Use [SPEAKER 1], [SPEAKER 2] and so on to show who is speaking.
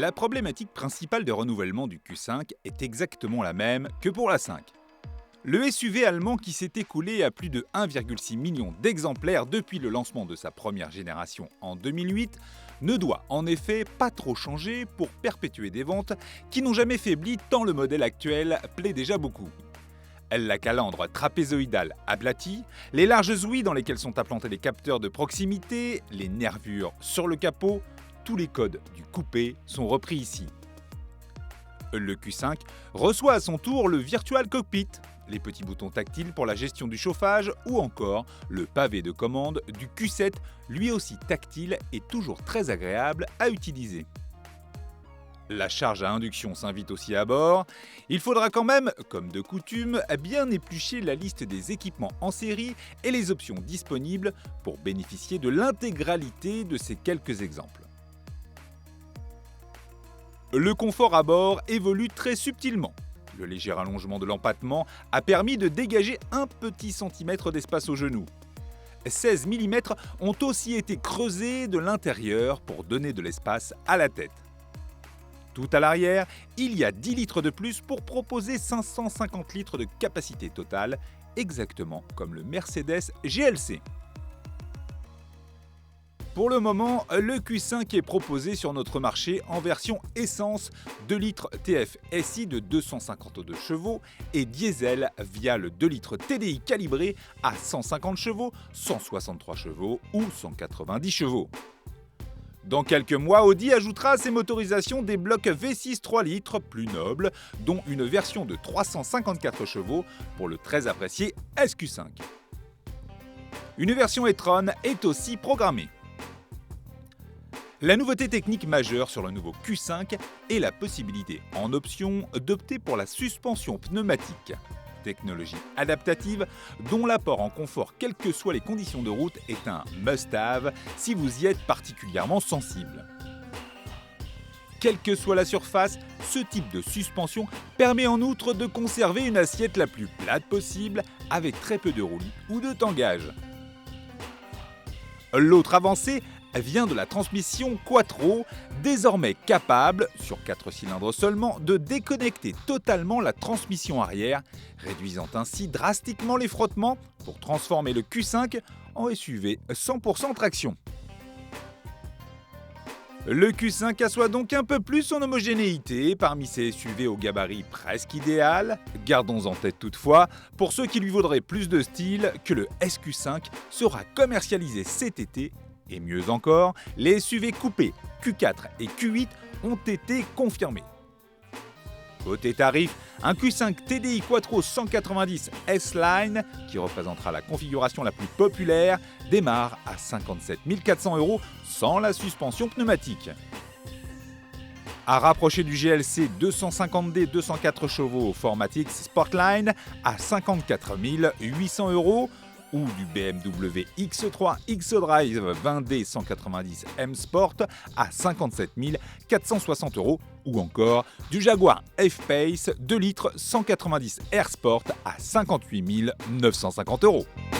[SPEAKER 1] La problématique principale de renouvellement du Q5 est exactement la même que pour la 5. Le SUV allemand qui s'est écoulé à plus de 1,6 million d'exemplaires depuis le lancement de sa première génération en 2008 ne doit en effet pas trop changer pour perpétuer des ventes qui n'ont jamais faibli tant le modèle actuel plaît déjà beaucoup. La calandre trapézoïdale aplatie, les larges ouïes dans lesquelles sont implantés les capteurs de proximité, les nervures sur le capot, tous les codes du coupé sont repris ici. Le Q5 reçoit à son tour le Virtual Cockpit, les petits boutons tactiles pour la gestion du chauffage ou encore le pavé de commande du Q7, lui aussi tactile et toujours très agréable à utiliser. La charge à induction s'invite aussi à bord. Il faudra quand même, comme de coutume, bien éplucher la liste des équipements en série et les options disponibles pour bénéficier de l'intégralité de ces quelques exemples. Le confort à bord évolue très subtilement. Le léger allongement de l'empattement a permis de dégager un petit centimètre d'espace au genou. 16 mm ont aussi été creusés de l'intérieur pour donner de l'espace à la tête. Tout à l'arrière, il y a 10 litres de plus pour proposer 550 litres de capacité totale, exactement comme le Mercedes GLC. Pour le moment, le Q5 est proposé sur notre marché en version essence 2 litres TFSI de 252 chevaux et diesel via le 2 litres TDI calibré à 150 chevaux, 163 chevaux ou 190 chevaux. Dans quelques mois, Audi ajoutera à ses motorisations des blocs V6 3 litres plus nobles, dont une version de 354 chevaux pour le très apprécié SQ5. Une version e-tron est aussi programmée. La nouveauté technique majeure sur le nouveau Q5 est la possibilité, en option, d'opter pour la suspension pneumatique. Technologie adaptative dont l'apport en confort quelles que soient les conditions de route est un must-have si vous y êtes particulièrement sensible. Quelle que soit la surface, ce type de suspension permet en outre de conserver une assiette la plus plate possible avec très peu de roulis ou de tangage. L'autre avancée vient de la transmission Quattro, désormais capable, sur 4 cylindres seulement, de déconnecter totalement la transmission arrière, réduisant ainsi drastiquement les frottements pour transformer le Q5 en SUV 100% traction. Le Q5 assoit donc un peu plus son homogénéité parmi ces SUV au gabarit presque idéal. Gardons en tête toutefois, pour ceux qui lui vaudraient plus de style, que le SQ5 sera commercialisé cet été. Et mieux encore, les SUV coupés Q4 et Q8 ont été confirmés. Côté tarif, un Q5 TDI Quattro 190 S-Line, qui représentera la configuration la plus populaire, démarre à 57 400 € sans la suspension pneumatique. À rapprocher du GLC 250D 204 chevaux Formatix Sportline à 54 800 € ou du BMW X3 X-Drive 20D 190 M Sport à 57 460 € ou encore du Jaguar F-Pace 2 litres 190 R Sport à 58 950 €.